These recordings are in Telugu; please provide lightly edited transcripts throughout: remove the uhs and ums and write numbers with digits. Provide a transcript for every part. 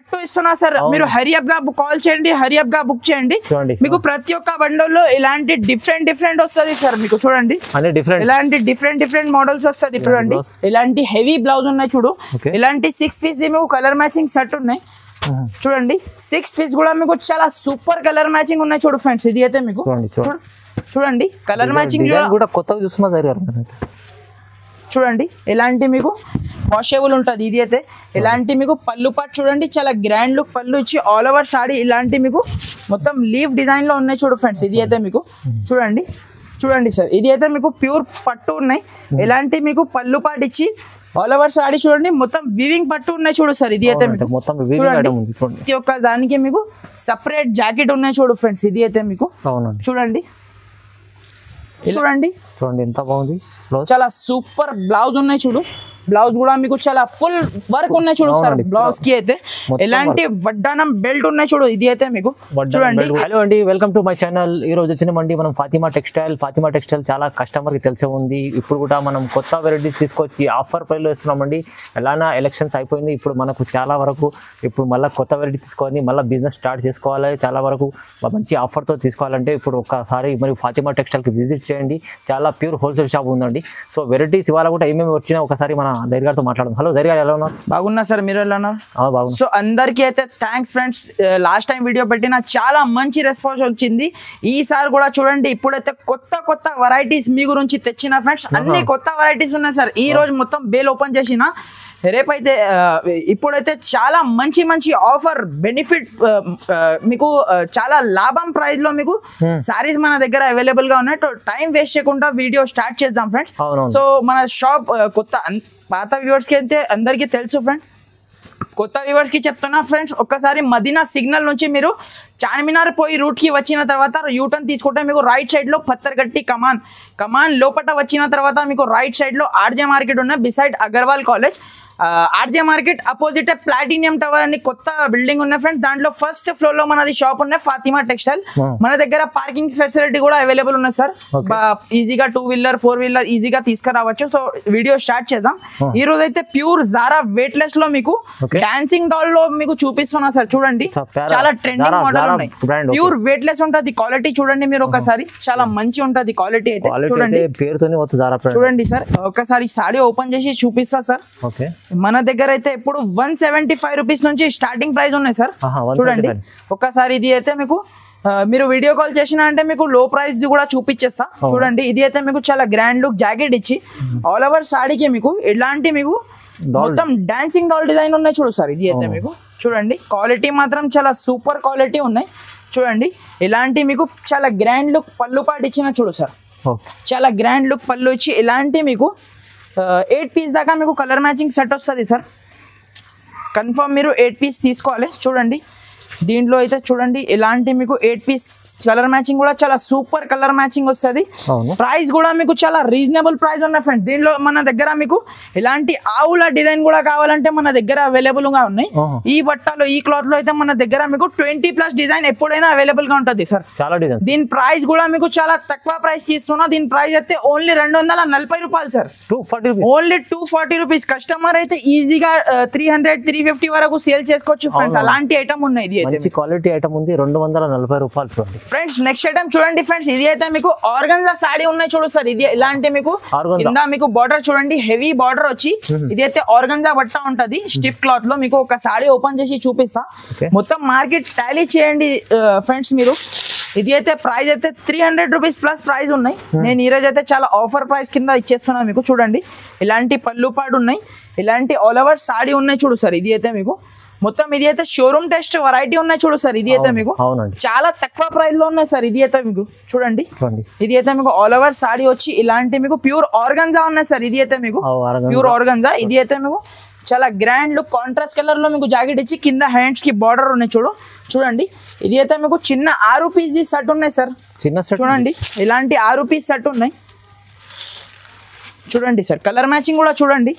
పట్టు ఇస్తున్నా సార్, మీరు హరియప్ గా కాల్ చేయండి, హరియప్ గా బుక్ చేయండి. మీకు ప్రతి ఒక్క బండల్లో ఇలాంటి డిఫరెంట్ వస్తుంది సార్. మీకు చూడండి ఇలాంటి డిఫరెంట్ మోడల్స్ వస్తుంది. చూడండి ఇలాంటి హెవీ బ్లౌజ్ ఉన్నాయి చూడు, ఇలాంటి 6 పీస్ మీకు కలర్ మ్యాచింగ్ సెట్ ఉన్నాయి. చూడండి 6 పీస్ కూడా మీకు చాలా సూపర్ కలర్ మ్యాచింగ్ ఉన్నాయి చూడు ఫ్రెండ్స్. ఇది అయితే మీకు చూడండి కలర్ మ్యాచింగ్ కూడా కొత్తగా చూస్తున్నా సార్. చూడండి ఇలాంటి మీకు వాషబుల్ ఉంటుంది. ఇది అయితే ఇలాంటి మీకు పళ్ళు పాటు చూడండి, చాలా గ్రాండ్ లుక్ పళ్ళు ఇచ్చి ఆల్ ఓవర్ సాడీ ఇలాంటి మీకు మొత్తం లీవ్ డిజైన్ లో ఉన్నాయి చూడు ఫ్రెండ్స్. ఇది అయితే మీకు చూడండి సార్, ఇది అయితే మీకు ప్యూర్ పట్టు ఉన్నాయి. ఇలాంటి మీకు పళ్ళు పాటు ఇచ్చి ఆల్ ఓవర్ సాడీ చూడండి, మొత్తం వివింగ్ పట్టు ఉన్నాయి చూడు సార్. ఇది అయితే మీకు ప్రతి ఒక్క దానికి మీకు సపరేట్ జాకెట్ ఉన్నాయి చూడు ఫ్రెండ్స్. ఇది అయితే మీకు చూడండి ఎంత బాగుంది. చాలా సూపర్ బ్లౌజ్ ఉన్నాయి చూడు, బ్లౌజ్ కూడా మీకు చాలా ఫుల్ వర్క్ ఉన్నాయి చూడు సార్. బ్లౌజ్ కి అయితే ఎలాంటి వడ్డానం బెల్ట్ ఉన్నాయి చూడు. ఇది అయితే మీకు చూడండి. హలో అండి, వెల్కమ్ టు మై ఛానల్. ఈ రోజు వచ్చినామండి మనం ఫాతిమా టెక్స్టైల్ చాలా కస్టమర్ కి తెలిసే ఉంది. ఇప్పుడు కూడా మనం కొత్త వెరైటీస్ తీసుకొచ్చి ఆఫర్ ప్రైస్ లో ఇస్తున్నామండి. ఎలానా ఎలక్షన్స్ అయిపోయింది, ఇప్పుడు మనకు చాలా వరకు ఇప్పుడు మళ్ళీ కొత్త వెరైటీ తీసుకొని మళ్ళీ బిజినెస్ స్టార్ట్ చేసుకోవాలి. చాలా వరకు మంచి ఆఫర్తో తీసుకోవాలంటే ఇప్పుడు ఒక్కసారి మరి ఫాతిమా టెక్స్టైల్ కి విజిట్ చేయండి. చాలా ప్యూర్ హోల్సేల్ షాప్ ఉందండి. సో వెరైటీస్ ఇవాళ కూడా ఏమేమి వచ్చినా ఒకసారి మన జైర్ గారితో మాట్లాడదాం. హలో జైర్ గారు, ఎలా ఉన్నారు? బాగున్నా సార్, మీరు ఎలా ఉన్నారు? బాగున్నా. సో అందరికీ అయితే thanks friends. Last time video పెట్టిన చాలా మంచి రెస్పాన్స్ వచ్చింది. ఈసారి కూడా చూడండి, ఇప్పుడైతే కొత్త వెరైటీస్ మీ గురించి తెచ్చిన ఫ్రెండ్స్. అన్ని కొత్త వెరైటీస్ ఉన్నాయి సార్. ఈ రోజు మొత్తం బేల్ ఓపెన్ చేసిన, రేపైతే ఇప్పుడైతే చాలా మంచి ఆఫర్ బెనిఫిట్ మీకు చాలా లాభం ప్రైస్ లో మీకు సారీస్ మన దగ్గర అవైలబుల్ గా ఉన్నాయి. టైం వేస్ట్ చేయకుండా వీడియో స్టార్ట్ చేద్దాం ఫ్రెండ్స్. సో మన షాప్ పాత వ్యూవర్స్ కి అయితే అందరికీ తెలుసు ఫ్రెండ్, కొత్త వ్యూవర్స్ కి చెప్తున్నా ఫ్రెండ్స్, ఒక్కసారి మదీనా సిగ్నల్ నుంచి మీరు చార్మినార్ పోయి రూట్ కి వచ్చిన తర్వాత యూటర్న్ తీసుకుంటే మీకు రైట్ సైడ్ లో పత్తర్గట్టి కమాన్ లోపల వచ్చిన తర్వాత మీకు రైట్ సైడ్ లో ఆర్జే మార్కెట్ ఉన్న beside Agarwal college. RJ market opposite platinum tower అని కొత్త బిల్డింగ్ ఉన్న ఫ్రెండ్స్. దాంట్లో ఫస్ట్ ఫ్లోర్ లో మనది షాప్ ఉన్నాయి ఫాతిమా టెక్స్టైల్. మన దగ్గర పార్కింగ్ ఫెసిలిటీ కూడా అవైలబుల్ ఉన్నాయి సార్. ఈజీగా 2 వీలర్ 4 వీలర్ ఈజీగా తీసుకురావచ్చు. సో వీడియో స్టార్ట్ చేద్దాం. ఈ రోజు అయితే ప్యూర్ జారా వెయిట్ లెస్ లో మీకు డాన్సింగ్ డాల్ లో మీకు చూపిస్తున్నా సార్. చూడండి చాలా ట్రెండింగ్ మోడల్ ఉన్నాయి. ప్యూర్ వెయిట్ లెస్ ఉంటుంది. క్వాలిటీ చూడండి మీరు ఒకసారి, చాలా మంచి ఉంటుంది క్వాలిటీ అయితే. చూడండి సార్, ఒకసారి సారీ ఓపెన్ చేసి చూపిస్తా సార్. మన దగ్గర అయితే ఇప్పుడు 175 రూపీస్ నుంచి స్టార్టింగ్ ప్రైస్ ఉన్నాయి సార్. చూడండి ఒక్కసారి ఇది అయితే మీకు మీరు వీడియో కాల్ చేసిన అంటే మీకు లో ప్రైస్ కూడా చూపించేస్తా. చూడండి ఇది అయితే మీకు చాలా గ్రాండ్ లుక్ జాకెట్ ఇచ్చి ఆల్ ఓవర్ సాడీకి మీకు ఇలాంటి మీకు మొత్తం డాన్సింగ్ డాల్ డిజైన్ ఉన్నాయి చూడు సార్. ఇది అయితే మీకు చూడండి క్వాలిటీ మాత్రం చాలా సూపర్ క్వాలిటీ ఉన్నాయి. చూడండి ఇలాంటి మీకు చాలా గ్రాండ్ లుక్ పళ్ళు పాటు ఇచ్చిన చూడు సార్. చాలా గ్రాండ్ లుక్ పళ్ళు ఇచ్చి ఇలాంటి మీకు 8 పీస్ దాకా మీకు కలర్ మ్యాచింగ్ సెట్ వస్తుంది సార్. కన్ఫర్మ్ మీరు 8 పీస్ తీసుకోవాలి. చూడండి దీంట్లో అయితే చూడండి ఇలాంటి మీకు 8 పీస్ కలర్ మ్యాచింగ్ కూడా చాలా సూపర్ కలర్ మ్యాచింగ్ వస్తుంది. ప్రైస్ కూడా మీకు చాలా రీజనబుల్ ప్రైస్ ఉన్నాయి ఫ్రెండ్స్. దీనిలో మన దగ్గర మీకు ఇలాంటి ఆవుల డిజైన్ కూడా కావాలంటే మన దగ్గర అవైలబుల్ గా ఉన్నాయి. ఈ బట్టలు ఈ క్లాత్ లో అయితే మన దగ్గర మీకు 20+ డిజైన్ ఎప్పుడైనా అవైలబుల్ గా ఉంటుంది సార్. చాలా డిజైన్. దీని ప్రైస్ కూడా మీకు చాలా తక్కువ ప్రైస్ ఇస్తున్నా. దీని ప్రైస్ అయితే ఓన్లీ 240 రూపాయలు సార్. Only 240 rupees. కస్టమర్ అయితే ఈజీగా 300-350 వరకు సేల్ చేసుకోవచ్చు ఫ్రెండ్స్. అలాంటి ఐటమ్ ఉన్నాయి. మంచి క్వాలిటీ ఐటమ్ ఉంది. 240 రూపాయలు చూడండి ఫ్రెండ్స్. నెక్స్ట్ ఐటమ్ చూడండి ఫ్రెండ్స్, ఇది అయితే మీకు ఆర్గన్జా సాడీ ఉన్నాయి చూడు సార్. ఇది ఇలాంటి మీకు కింద మీకు బార్డర్ చూడండి, హెవీ బార్డర్ వచ్చి ఇది అయితే ఆర్గన్జా బట్ట ఉంటది స్టిఫ్ క్లాత్ లో. మీకు ఒక సాడీ ఓపెన్ చేసి చూపిస్తా. మొత్తం మార్కెట్ టాలీ చేయండి ఫ్రెండ్స్ మీరు. ఇది అయితే ప్రైస్ అయితే 300 రూపీస్ ప్లస్ ప్రైస్ ఉన్నాయి. నేను ఈ రోజు అయితే చాలా ఆఫర్ ప్రైస్ కింద ఇచ్చేస్తున్నాను మీకు. చూడండి ఇలాంటి పళ్ళు పాడు ఉన్నాయి, ఇలాంటి ఆల్ ఓవర్ సాడీ ఉన్నాయి చూడు సార్. ఇది అయితే మీకు మొత్తం ఇది అయితే షోరూమ్ టెస్ట్ వెరైటీ ఉన్నాయి చూడు సార్. ఇది అయితే మీకు చాలా తక్కువ ప్రైస్ లో ఉన్నాయి సార్. ఇది అయితే మీకు చూడండి, ఇది అయితే మీకు ఆల్ ఓవర్ సాడీ వచ్చి ఇలాంటి మీకు ప్యూర్ ఆర్గన్జా ఉన్నాయి సార్. ఇది అయితే మీకు ప్యూర్ ఆర్గన్జా. ఇది అయితే మీకు చాలా గ్రాండ్ లుక్ కాంట్రాస్ట్ కలర్ లో మీకు జాకెట్ ఇచ్చి కింద హ్యాండ్స్ కి బార్డర్ ఉన్నాయి చూడండి. ఇది అయితే మీకు చిన్న 6 పీస్ సెట్ ఉన్నాయి సార్. చిన్న సెట్ చూడండి, ఇలాంటి 6 పీస్ సెట్ ఉన్నాయి చూడండి సార్. కలర్ మ్యాచింగ్ కూడా చూడండి,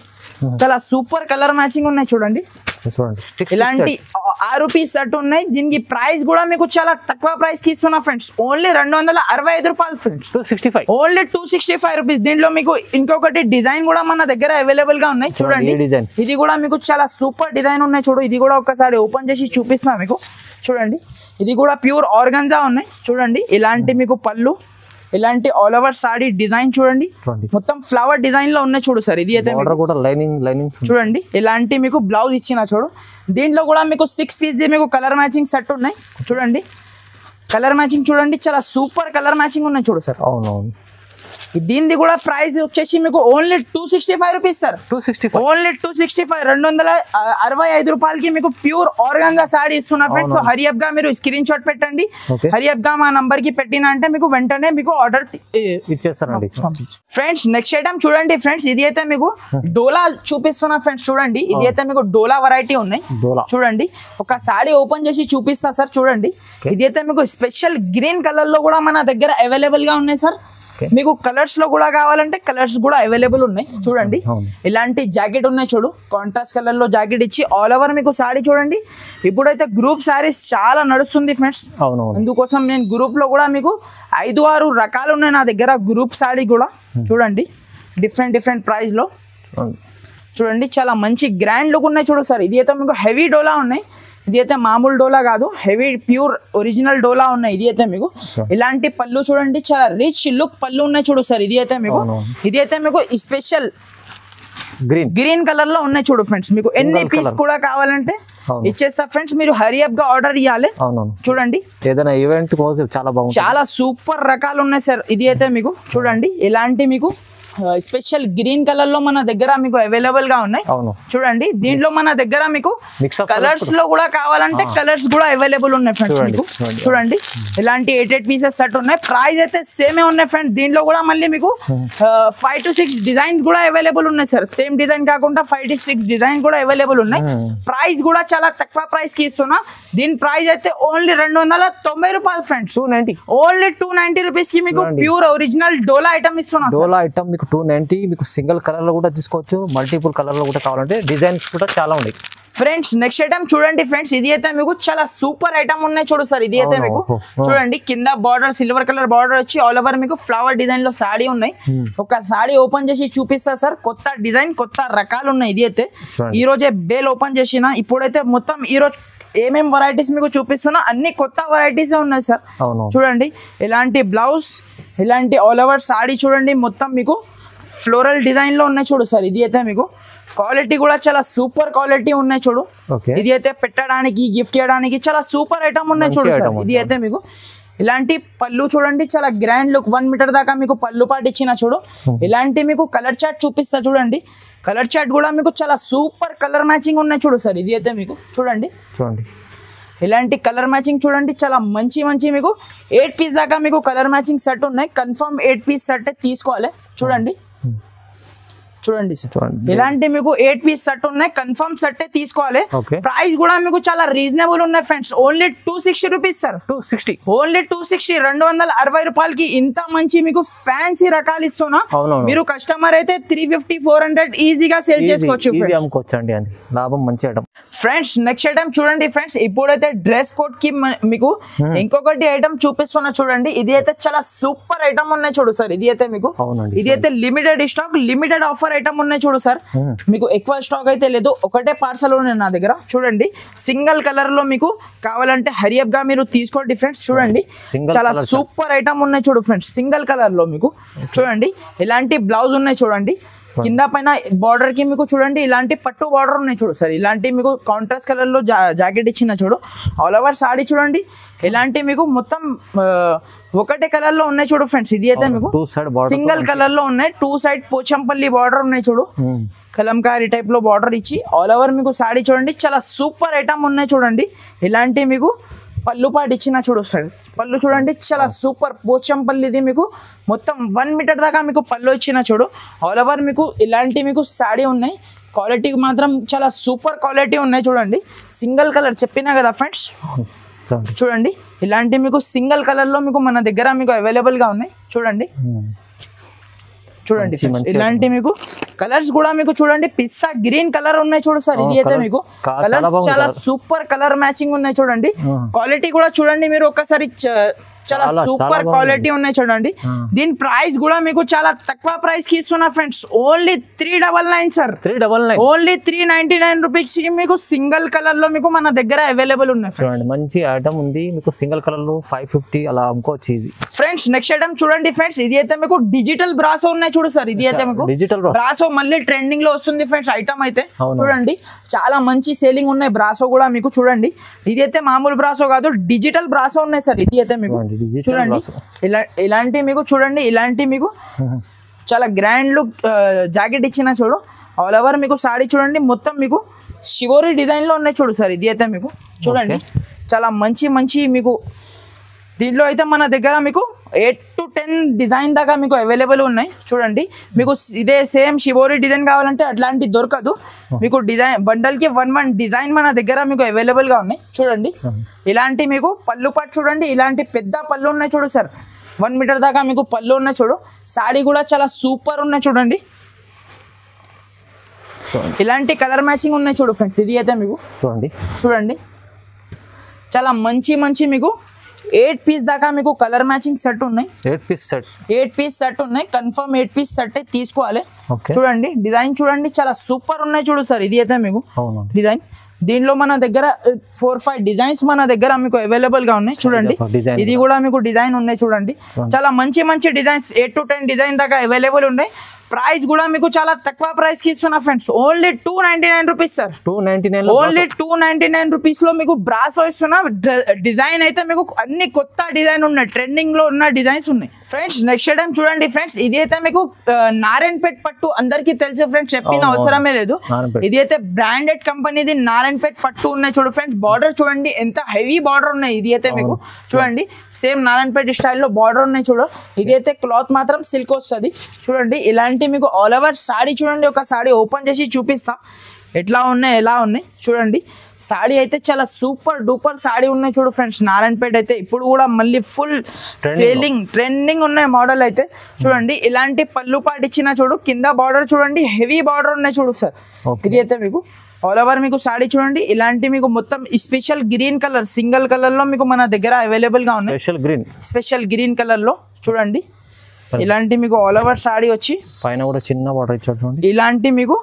చాలా సూపర్ కలర్ మ్యాచింగ్ ఉన్నాయి చూడండి. చూడండి ఇలాంటి 6 పీస్ సెట్ ఉన్నాయి. దీనికి ప్రైస్ కూడా మీకు చాలా తక్కువ ప్రైస్ కి ఇస్తున్నా ఫ్రెండ్స్, ఓన్లీ 265 రూపాయలు ఫ్రెండ్స్, 265 ఓన్లీ 265 రూపీస్. దీంట్లో మీకు ఇంకొకటి డిజైన్ కూడా మన దగ్గర అవైలబుల్ గా ఉన్నాయి చూడండి. ఇది కూడా మీకు చాలా సూపర్ డిజైన్ ఉన్నాయి చూడు. ఇది కూడా ఒకసారి ఓపెన్ చేసి చూపిస్తున్నా మీకు చూడండి. ఇది కూడా ప్యూర్ ఆర్గన్జా ఉన్నాయి చూడండి. ఇలాంటి మీకు పళ్ళు, ఇలాంటి ఆల్ ఓవర్ సాడీ డిజైన్ చూడండి, మొత్తం ఫ్లవర్ డిజైన్ లో ఉన్నాయి చూడు సార్. ఇది అయితే చూడండి. ఇలాంటి మీకు బ్లౌజ్ ఇచ్చిన చూడు. దీంట్లో కూడా మీకు 6 పీస్ మీకు కలర్ మ్యాచింగ్ సెట్ ఉన్నాయి చూడండి. కలర్ మ్యాచింగ్ చూడండి, చాలా సూపర్ కలర్ మ్యాచింగ్ ఉన్నాయి చూడు సార్. అవునవును. దీనిది కూడా ప్రైస్ వచ్చేసి మీకు ఓన్లీ 265 రూపీస్ సార్. 265 ఓన్లీ 265 265 రూపాయలకి మీకు ప్యూర్ ఆర్గాన్జా సాడీ ఇస్తున్నా ఫ్రెండ్స్. సో హరియప్ గా మీరు స్క్రీన్ షాట్ పెట్టండి. హరియప్ గా మా నంబర్ కి పెట్టినా అంటే మీకు వెంటనే మీకు ఆర్డర్ ఇచ్చేస్తారండి ఫ్రెండ్స్. నెక్స్ట్ ఐటమ్ చూడండి ఫ్రెండ్స్. ఇది అయితే మీకు డోలా చూపిస్తున్నా ఫ్రెండ్స్ చూడండి. ఇది అయితే మీకు డోలా వెరైటీ ఉన్నాయి చూడండి. ఒక సాడీ ఓపెన్ చేసి చూపిస్తా సార్ చూడండి. ఇది అయితే మీకు స్పెషల్ గ్రీన్ కలర్ లో కూడా మన దగ్గర అవైలబుల్ గా ఉన్నాయి సార్. మీకు కలర్స్ లో కూడా కావాలంటే కలర్స్ కూడా అవైలబుల్ ఉన్నాయి చూడండి. ఇలాంటి జాకెట్ ఉన్నాయి చూడు, కాంట్రాస్ట్ కలర్ లో జాకెట్ ఇచ్చి ఆల్ ఓవర్ మీకు సాడీ చూడండి. ఇప్పుడైతే గ్రూప్ సారీస్ చాలా నడుస్తుంది ఫ్రెండ్స్, అందుకోసం నేను గ్రూప్ లో కూడా మీకు 5-6 రకాలు ఉన్నాయి నా దగ్గర గ్రూప్ సాడీ కూడా చూడండి. డిఫరెంట్ ప్రైస్ లో చూడండి. చాలా మంచి గ్రాండ్ లుక్ ఉన్నాయి చూడు సార్. ఇది అయితే మీకు హెవీ డోలా ఉన్నాయి. ఇది అయితే మామూలు డోలా కాదు, హెవీ ప్యూర్ ఒరిజినల్ డోలా ఉన్నాయి. ఇది అయితే మీకు ఇలాంటి పళ్ళు చూడండి, చాలా రిచ్ లుక్ పళ్ళు ఉన్నాయి చూడు సార్. ఇది అయితే మీకు స్పెషల్ గ్రీన్ కలర్ లో ఉన్నాయి చూడు ఫ్రెండ్స్. మీకు ఎన్ని పీస్ కూడా కావాలంటే ఇచ్చేస్తా ఫ్రెండ్స్. మీరు హరియప్ గా ఆర్డర్ ఇవ్వాలి చూడండి. ఏదైనా ఈవెంట్ చాలా బాగుంది, చాలా సూపర్ రకాలు ఉన్నాయి సార్. ఇది అయితే మీకు చూడండి. ఇలాంటి మీకు స్పెషల్ గ్రీన్ కలర్ లో మన దగ్గర మీకు అవైలబుల్ గా ఉన్నాయి చూడండి. దీంట్లో మన దగ్గర మీకు కలర్స్ లో కూడా కావాలంటే కలర్స్ కూడా అవైలబుల్ ఉన్నాయి ఫ్రెండ్స్. మీకు చూడండి ఇలాంటి 8 పీసెస్ సెట్ ఉన్నాయి. ప్రైస్ అయితే సేమే ఉన్నాయి ఫ్రెండ్స్. దీంట్లో కూడా మళ్ళీ మీకు 5 to 6 డిజైన్ కూడా అవైలబుల్ ఉన్నాయి సార్. సేమ్ డిజైన్ కాకుండా 5 to 6 డిజైన్ కూడా అవైలబుల్ ఉన్నాయి. ప్రైస్ కూడా చాలా తక్కువ ప్రైస్ కి ఇస్తున్నా. దీని ప్రైస్ అయితే ఓన్లీ 290 రూపాయలు ఫ్రెండ్స్. 290 ఓన్లీ 290 రూపీస్ కి మీకు ప్యూర్ ఒరిజినల్ డోలా ఐటమ్ ఇస్తున్నా. డోలా ఐటమ్ మీకు 290 మీకు సింగిల్ కలర్ లో కూడా తీసుకోవచ్చు, మల్టిపుల్ కలర్ లో కూడా కావాలంటే డిజైన్స్ కూడా చాలా ఉన్నాయి ఫ్రెండ్స్. నెక్స్ట్ ఐటమ్ చూడండి ఫ్రెండ్స్. ఇది అయితే మీకు చాలా సూపర్ ఐటమ్ ఉన్నాయి చూడు సార్. ఇది అయితే మీకు చూడండి, కింద బార్డర్ సిల్వర్ కలర్ బార్డర్ వచ్చి ఆల్ ఓవర్ మీకు ఫ్లవర్ డిజైన్ లో సాడీ ఉన్నాయి. ఒక సాడీ ఓపెన్ చేసి చూపిస్తా సార్. కొత్త డిజైన్ కొత్త రకాలు ఉన్నాయి. ఇది అయితే ఈ రోజే బేల్ ఓపెన్ చేసిన. ఇప్పుడైతే మొత్తం ఈ రోజు ఏమేం వెరైటీస్ మీకు చూపిస్తున్నా అన్ని కొత్త వెరైటీస్ ఉన్నాయి సార్ చూడండి. ఇలాంటి బ్లౌజ్, ఇలాంటి ఆల్ ఓవర్ సాడీ చూడండి, మొత్తం మీకు ఫ్లోరల్ డిజైన్ లో ఉన్నాయి చూడు సార్. ఇది అయితే మీకు క్వాలిటీ కూడా చాలా సూపర్ క్వాలిటీ ఉన్నాయి చూడు. ఇది అయితే పెట్టడానికి గిఫ్ట్ చేయడానికి చాలా సూపర్ ఐటమ్ ఉన్నాయి చూడు సార్. ఇది అయితే మీకు ఇలాంటి పళ్ళు చూడండి, చాలా గ్రాండ్ లుక్ 1 మీటర్ దాకా మీకు పళ్ళు పాటు ఇచ్చిన చూడు. ఇలాంటి మీకు కలర్ చార్ట్ చూపిస్తా చూడండి. కలర్ చార్ట్ కూడా మీకు చాలా సూపర్ కలర్ మ్యాచింగ్ ఉన్నాయి చూడు సార్. ఇది అయితే మీకు చూడండి ఇలాంటి కలర్ మ్యాచింగ్ చూడండి, చాలా మంచి మీకు 8 పీస్ దాకా మీకు కలర్ మ్యాచింగ్ సెట్ ఉన్నాయి. కన్ఫర్మ్ 8 పీస్ సెట్ తీసుకోవాలి చూడండి. చూడండి సార్, ఇలాంటి మీకు 8 పీస్ సెట్ ఉన్నాయి. కన్ఫర్మ్ సెట్ తీసుకోవాలి. ప్రైస్ కూడా మీకు చాలా రీజనబుల్ ఉన్నాయి friends. Only 260 rupees sir. 260 only 260 260 రూపాయలకి ఇంత మంచి మీకు ఫ్యాన్సీ రకాలు ఇస్తున్నా. మీరు కస్టమర్ అయితే 350-400 ఈజీగా సేల్ చేసుకోవచ్చు లాభం మంచి ఐటమ్ ఫ్రెండ్స్. నెక్స్ట్ ఐటమ్ చూడండి ఫ్రెండ్స్. ఇప్పుడైతే డ్రెస్ కోడ్ కి మీకు ఇంకొకటి ఐటమ్ చూపిస్తున్నా చూడండి. ఇది అయితే చాలా సూపర్ ఐటమ్ ఉన్నాయి చూడు సార్. ఇది అయితే మీకు ఇది అయితే limited stock, limited offer item ఉన్నాయి చూడు సార్. మీకు ఎక్కువ స్టాక్ అయితే లేదు, ఒకటే పార్సల్ ఉన్నాయి నా దగ్గర చూడండి. సింగిల్ కలర్ లో మీకు కావాలంటే హరియప్ గా మీరు తీసుకోండి ఫ్రెండ్స్. చూడండి చాలా సూపర్ ఐటమ్ ఉన్నాయి చూడు ఫ్రెండ్స్. సింగిల్ కలర్ లో మీకు చూడండి ఇలాంటి బ్లౌజ్ ఉన్నాయి చూడండి. కింద పైన బార్డర్ కి మీకు చూడండి ఇలాంటి పట్టు బార్డర్ ఉన్నాయి చూడు సార్. ఇలాంటి మీకు కాంట్రాస్ట్ కలర్ లో జాకెట్ ఇచ్చిన చూడు. ఆల్ ఓవర్ సాడీ చూడండి. ఇలాంటి మీకు మొత్తం ఒకటే కలర్ లో ఉన్నాయి చూడు ఫ్రెండ్స్. ఇది అయితే మీకు సింగిల్ కలర్ లో ఉన్నాయి. 2 సైడ్ పోచంపల్లి బార్డర్ ఉన్నాయి చూడు. కలంకారీ టైప్ లో బార్డర్ ఇచ్చి ఆల్ ఓవర్ మీకు సాడీ చూడండి. చాలా సూపర్ ఐటమ్ ఉన్నాయి చూడండి. ఇలాంటి మీకు పళ్ళు పాటు ఇచ్చిన చూడు సార్. పళ్ళు చూడండి చాలా సూపర్ పోచంపల్లిది మీకు మొత్తం 1 మీటర్ దాకా మీకు పళ్ళు ఇచ్చిన చూడు. ఆల్ ఓవర్ మీకు ఇలాంటి మీకు సాడీ ఉన్నాయి. క్వాలిటీ మాత్రం చాలా సూపర్ క్వాలిటీ ఉన్నాయి చూడండి. సింగిల్ కలర్ చెప్పినా కదా ఫ్రెండ్స్. చూడండి ఇలాంటి మీకు సింగిల్ కలర్ లో మీకు మన దగ్గర మీకు అవైలబుల్ గా ఉన్నాయి చూడండి. చూడండి ఇలాంటి మీకు కలర్స్ కూడా మీకు చూడండి పిస్తా గ్రీన్ కలర్ ఉన్నాయి చూడు సార్ ఇది అయితే మీకు కలర్స్ చాలా సూపర్ కలర్ మ్యాచింగ్ ఉన్నాయి చూడండి క్వాలిటీ కూడా చూడండి మీరు ఒకసారి చాలా సూపర్ క్వాలిటీ ఉన్నాయి చూడండి దీని ప్రైస్ కూడా మీకు చాలా తక్కువ ప్రైస్ కి ఇస్తున్నా friends only 399 sir 399 only 399 rupees మీకు సింగిల్ కలర్ లో మీకు మన దగ్గర అవైలబుల్ ఉన్నాయి చూడండి మంచి ఐటమ్ ఉంది మీకు సింగిల్ కలర్ లో 550 అలా అమ్ముకోవచ్చు ఈజీ ఫ్రెండ్స్ నెక్స్ట్ ఐటమ్ చూడండి ఫ్రెండ్స్ ఇది అయితే మీకు డిజిటల్ బ్రాసో ఉన్నాయి చూడు సార్ ఇది అయితే మీకు డిజిటల్ బ్రాసో మళ్ళీ ట్రెండింగ్ లో వస్తుంది ఫ్రెండ్స్ ఐటమ్ అయితే చూడండి చాలా మంచి సేలింగ్ ఉన్నాయి బ్రాసో కూడా మీకు చూడండి ఇది అయితే మామూలు బ్రాసో కాదు డిజిటల్ బ్రాసో ఉన్నాయి సార్ ఇది అయితే మీకు చూడండి ఇలాంటి మీకు చూడండి ఇలాంటి మీకు చాలా గ్రాండ్ లుక్ జాకెట్ ఇచ్చిన చూడు ఆల్ ఓవర్ మీకు సాడీ చూడండి మొత్తం మీకు షివోరీ డిజైన్ లో ఉన్నాయి చూడు సార్ ఇది అయితే మీకు చూడండి చాలా మంచి మీకు దీంట్లో అయితే మన దగ్గర మీకు 8 to 10 డిజైన్ దాకా మీకు అవైలబుల్ ఉన్నాయి చూడండి మీకు ఇదే సేమ్ షివోరీ డిజైన్ కావాలంటే అట్లాంటి దొరకదు మీకు డిజైన్ బండల్ కి 1 డిజైన్ మన దగ్గర మీకు అవైలబుల్ గా ఉన్నాయి చూడండి ఇలాంటి మీకు పళ్ళు పాటు చూడండి ఇలాంటి పెద్ద పళ్ళు ఉన్నాయి చూడు సార్ 1 మీటర్ దాకా మీకు పళ్ళు ఉన్నాయి చూడు సాడీ కూడా చాలా సూపర్ ఉన్నాయి చూడండి ఇలాంటి కలర్ మ్యాచింగ్ ఉన్నాయి చూడు ఫ్రెండ్స్ ఇది అయితే మీకు చూడండి చాలా మంచి మీకు 8 పీస్ దాకా మీకు కలర్ మ్యాచింగ్ సెట్ ఉన్నాయి 8 పీస్ సెట్ ఉన్నాయి కన్ఫర్మ్ 8 పీస్ సెట్ తీసుకోవాలి చూడండి డిజైన్ చూడండి చాలా సూపర్ ఉన్నాయి చూడు సార్ ఇది అయితే మీకు డిజైన్ దీనిలో మన దగ్గర 4-5 డిజైన్స్ మన దగ్గర మీకు అవైలబుల్ గా ఉన్నాయి చూడండి ఇది కూడా మీకు డిజైన్ ఉన్నాయి చూడండి చాలా మంచి డిజైన్స్ 8 to 10 డిజైన్ దాకా అవైలబుల్ ఉన్నాయి ప్రైస్ కూడా మీకు చాలా తక్కువ ప్రైస్ కి ఇస్తున్నా friends only 299 rupees sir 299 only 299 rupees లో మీకు బ్రాసో ఇస్తున్నా డిజైన్ అయితే మీకు అన్ని కొత్త డిజైన్ ఉన్నాయి ట్రెండింగ్ లో ఉన్న డిజైన్స్ ఉన్నాయి ఫ్రెండ్స్ నెక్స్ట్ ఐటమ్ చూడండి ఫ్రెండ్స్ ఇది అయితే మీకు నారాయణపేట్ పట్టు అందరికీ తెలుసు ఫ్రెండ్స్ చెప్పిన అవసరమే లేదు ఇది అయితే బ్రాండెడ్ కంపెనీది నారాయణపేట్ పట్టు ఉన్నాయి చూడు ఫ్రెండ్స్ బార్డర్ చూడండి ఎంత హెవీ బార్డర్ ఉన్నాయి ఇది అయితే మీకు చూడండి సేమ్ నారాయణపేట్ స్టైల్లో బార్డర్ ఉన్నాయి చూడు ఇది అయితే క్లాత్ మాత్రం సిల్క్ వస్తుంది చూడండి ఇలాంటి మీకు ఆల్ ఓవర్ సాడీ చూడండి ఒక సాడీ ఓపెన్ చేసి చూపిస్తా ఎట్లా ఉన్నాయి ఎలా ఉన్నాయి చూడండి సాడీ అయితే చాలా సూపర్ డూపర్ సాడీ ఉన్నాయి చూడు ఫ్రెండ్స్ నారాయణపేట అయితే ఇప్పుడు కూడా మళ్ళీ ఫుల్ సేలింగ్ ట్రెండింగ్ ఉన్నాయి మోడల్ అయితే చూడండి ఇలాంటి పళ్ళు పాటు ఇచ్చిన చూడు కింద బార్డర్ చూడండి హెవీ బార్డర్ ఉన్నాయి చూడు సార్ ఇది అయితే మీకు ఆల్ ఓవర్ మీకు సాడీ చూడండి ఇలాంటి మీకు మొత్తం special green colour single colour లో మీకు మన దగ్గర అవైలబుల్ గా ఉన్నాయి స్పెషల్ గ్రీన్ కలర్ లో చూడండి ఇలాంటి మీకు ఆల్ ఓవర్ సాడీ వచ్చి పైన కూడా చిన్న బార్డర్ ఇచ్చారు చూడండి ఇలాంటి మీకు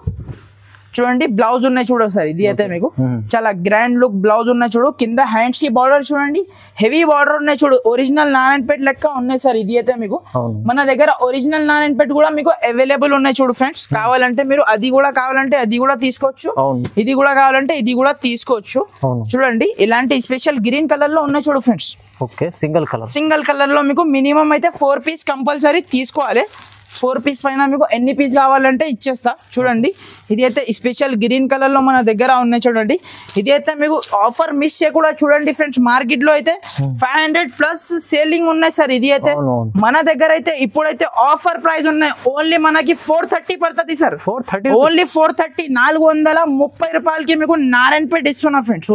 చూడండి బ్లౌజ్ ఉన్నాయి చూడు సార్ ఇది అయితే మీకు చాలా గ్రాండ్ లుక్ బ్లౌజ్ ఉన్నాయి చూడు కింద హ్యాండ్స్ కి బార్డర్ చూడండి హెవీ బార్డర్ ఉన్నాయి చూడు ఒరిజినల్ నారాయణపేట లెక్క ఉన్నాయి సార్ ఇది అయితే మీకు మన దగ్గర ఒరిజినల్ నారాయణపేట కూడా మీకు అవైలబుల్ ఉన్నాయి చూడు ఫ్రెండ్స్ కావాలంటే మీరు అది కూడా కావాలంటే అది కూడా తీసుకోవచ్చు ఇది కూడా కావాలంటే ఇది కూడా తీసుకోవచ్చు చూడండి ఇలాంటి స్పెషల్ గ్రీన్ కలర్ లో ఉన్నాయి చూడు ఫ్రెండ్స్ సింగిల్ కలర్ లో మీకు మినిమం అయితే 4 పీస్ కంపల్సరీ తీసుకోవాలి 4 పీస్ పైన మీకు ఎన్ని పీస్ కావాలంటే ఇచ్చేస్తా చూడండి ఇది అయితే స్పెషల్ గ్రీన్ కలర్ లో మన దగ్గర ఉన్నాయి చూడండి ఇది అయితే మీకు ఆఫర్ మిస్ చేయకుండా చూడండి ఫ్రెండ్స్ మార్కెట్ లో అయితే 500+ సేలింగ్ ఉన్నాయి సార్ ఇది అయితే మన దగ్గర అయితే ఇప్పుడైతే ఆఫర్ ప్రైస్ ఉన్నాయి ఓన్లీ మనకి 430 పడుతుంది సార్ ఓన్లీ 430 430 రూపాయలకి మీకు నారాయణపేట ఇస్తున్నా ఫ్రెండ్స్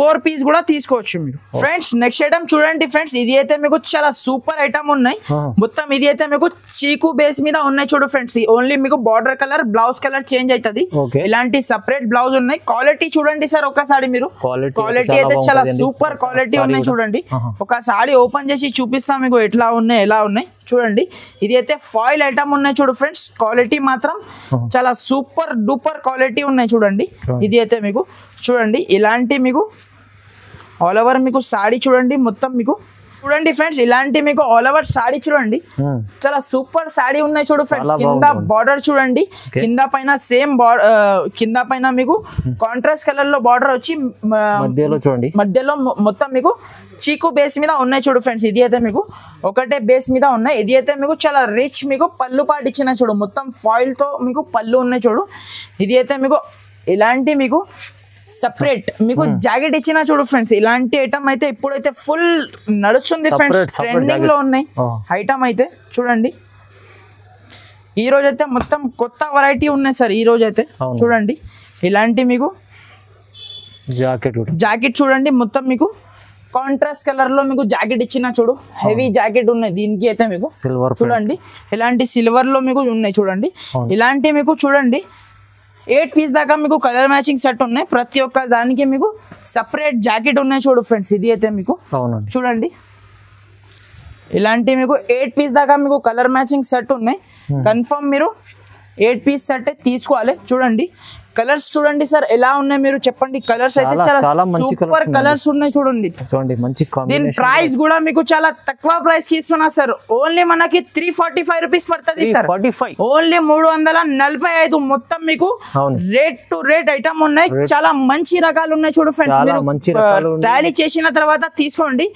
4 పీస్ కూడా తీసుకోవచ్చు మీరు ఫ్రెండ్స్ నెక్స్ట్ ఐటమ్ చూడండి ఫ్రెండ్స్ ఇది అయితే మీకు చాలా సూపర్ ఐటమ్ ఉన్నాయి మొత్తం ఇది అయితే మీకు చీకు బేస్ మీద ఉన్నాయి చూడు ఫ్రెండ్స్ ఓన్లీ మీకు border colour blouse colour change అవుతుంది ఇలాంటి సెపరేట్ బ్లౌజ్ ఉన్నాయి క్వాలిటీ చూడండి సార్ ఒకసారి మీరు క్వాలిటీ అయితే చాలా సూపర్ క్వాలిటీ ఉన్నాయి చూడండి ఒక సారీ ఓపెన్ చేసి చూపిస్తా మీకు ఎట్లా ఉన్నాయి ఎలా ఉన్నాయి చూడండి ఇది అయితే ఫాయిల్ ఐటమ్ ఉన్నాయి చూడు ఫ్రెండ్స్ క్వాలిటీ మాత్రం చాలా సూపర్ డూపర్ క్వాలిటీ ఉన్నాయి చూడండి ఇది అయితే మీకు చూడండి ఇలాంటి మీకు ఆల్ ఓవర్ మీకు సాడీ చూడండి మొత్తం మీకు చూడండి ఫ్రెండ్స్ ఇలాంటి మీకు ఆల్ ఓవర్ సాడీ చూడండి చాలా సూపర్ సాడీ ఉన్నాయి చూడు ఫ్రెండ్స్ కింద బార్డర్ చూడండి కింద పైన సేమ్ కింద పైన మీకు కాంట్రాస్ట్ కలర్ లో బార్డర్ వచ్చి మధ్యలో మొత్తం మీకు చీకు బేస్ మీద ఉన్నాయి చూడు ఫ్రెండ్స్ ఇది అయితే మీకు ఒకటే బేస్ మీద ఉన్నాయి ఇది అయితే మీకు చాలా రిచ్ మీకు పళ్ళు పాటు ఇచ్చిన చూడు మొత్తం ఫాయిల్ తో మీకు పళ్ళు ఉన్నాయి చూడు ఇది అయితే మీకు ఇలాంటి మీకు సెపరేట్ మీకు జాకెట్ ఇచ్చిన చూడు ఫ్రెండ్స్ ఇలాంటి ఐటమ్ అయితే ఇప్పుడైతే ఫుల్ నడుస్తుంది ఫ్రెండ్స్ ట్రెండింగ్ లో ఉన్నాయి ఐటమ్ అయితే చూడండి ఈ రోజు అయితే మొత్తం కొత్త వెరైటీ ఉన్నాయి సార్ ఈ రోజు అయితే చూడండి ఇలాంటి మీకు జాకెట్ చూడండి మొత్తం మీకు కాంట్రాస్ట్ కలర్ లో మీకు జాకెట్ ఇచ్చిన చూడు, హెవీ జాకెట్ ఉన్నాయి దీనికి అయితే మీకు సిల్వర్ చూడండి. ఇలాంటి సిల్వర్ లో మీకు ఉన్నాయి చూడండి. ఇలాంటి మీకు చూడండి 8 పీస్ దాకా మీకు కలర్ మ్యాచింగ్ సెట్ ఉన్నాయి. ప్రతి ఒక్క దానికి మీకు సపరేట్ జాకెట్ ఉన్నాయి చూడు ఫ్రెండ్స్. ఇది అయితే మీకు చూడండి ఇలాంటి మీకు 8 పీస్ దాకా మీకు కలర్ మ్యాచింగ్ సెట్ ఉన్నాయి. కన్ఫర్మ్ మీరు 8 పీస్ సెట్ తీసుకోవాలి. చూడండి కలర్స్ చూడండి సార్ ఎలా ఉన్నాయి మీరు చెప్పండి. కలర్స్ అయితే చాలా సూపర్ కలర్స్ ఉన్నాయి చూడండి. మంచి దీని ప్రైస్ కూడా మీకు చాలా తక్కువ ప్రైస్ కి ఇస్తున్నా సార్. ఓన్లీ మనకి 345 రూపీస్ పడుతుంది సార్. ఓన్లీ 345 మొత్తం మీకు రేట్ టు రేట్ ఐటమ్ ఉన్నాయి. చాలా మంచి రకాలు ఉన్నాయి చూడు ఫ్రెండ్స్. మీరు టాలీ చేసిన తర్వాత తీసుకోండి.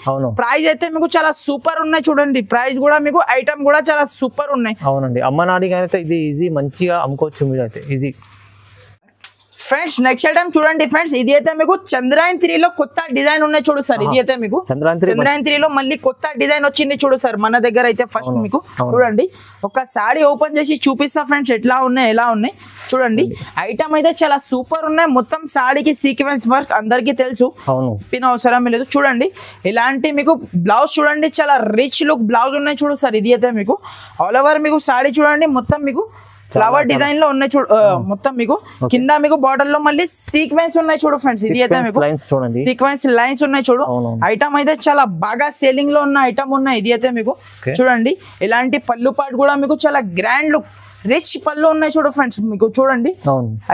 ప్రైస్ అయితే మీకు చాలా సూపర్ ఉన్నాయి చూడండి. ప్రైస్ కూడా మీకు ఐటమ్ కూడా చాలా సూపర్ ఉన్నాయి. అవునండి అమ్మనాడికి అయితే ఇది ఈజీ మంచిగా అమ్ముకోవచ్చు మీరు అయితే ఈజీ. ఫ్రెండ్స్ నెక్స్ట్ ఐటమ్ చూడండి ఫ్రెండ్స్. ఇది అయితే మీకు చంద్రాయన్ 3 లో కొత్త డిజైన్ ఉన్నాయి చూడు సార్. ఇది అయితే మీకు చంద్రాయన్ 3 లో మళ్ళీ కొత్త డిజైన్ వచ్చింది చూడు సార్ మన దగ్గర అయితే. ఫస్ట్ మీకు చూడండి ఒక సారీ ఓపెన్ చేసి చూపిస్తా ఫ్రెండ్స్ ఎట్లా ఉన్నాయి ఎలా ఉన్నాయి చూడండి. ఐటమ్ అయితే చాలా సూపర్ ఉన్నాయి. మొత్తం సాడీకి సీక్వెన్స్ వర్క్ అందరికి తెలుసు, పిన్ అవసరం లేదు. చూడండి ఇలాంటి మీకు బ్లౌజ్ చూడండి చాలా రిచ్ లుక్ బ్లౌజ్ ఉన్నాయి చూడు సార్. ఇది అయితే మీకు ఆల్ ఓవర్ మీకు సాడీ చూడండి మొత్తం మీకు ఫ్లవర్ డిజైన్ లో ఉన్నాయి చూడు. మొత్తం మీకు కింద మీకు బార్డర్ లో మళ్ళీ సీక్వెన్స్ ఉన్నాయి చూడు ఫ్రెండ్స్. ఇది అయితే మీకు సీక్వెన్స్ లైన్స్ ఉన్నాయి చూడు. ఐటమ్ అయితే చాలా బాగా సేలింగ్ లో ఉన్న ఐటమ్ ఉన్నాయి. ఇది అయితే మీకు చూడండి ఇలాంటి పళ్ళు పాటు కూడా మీకు చాలా గ్రాండ్ లుక్ రిచ్ పళ్ళు ఉన్నాయి చూడు ఫ్రెండ్స్. మీకు చూడండి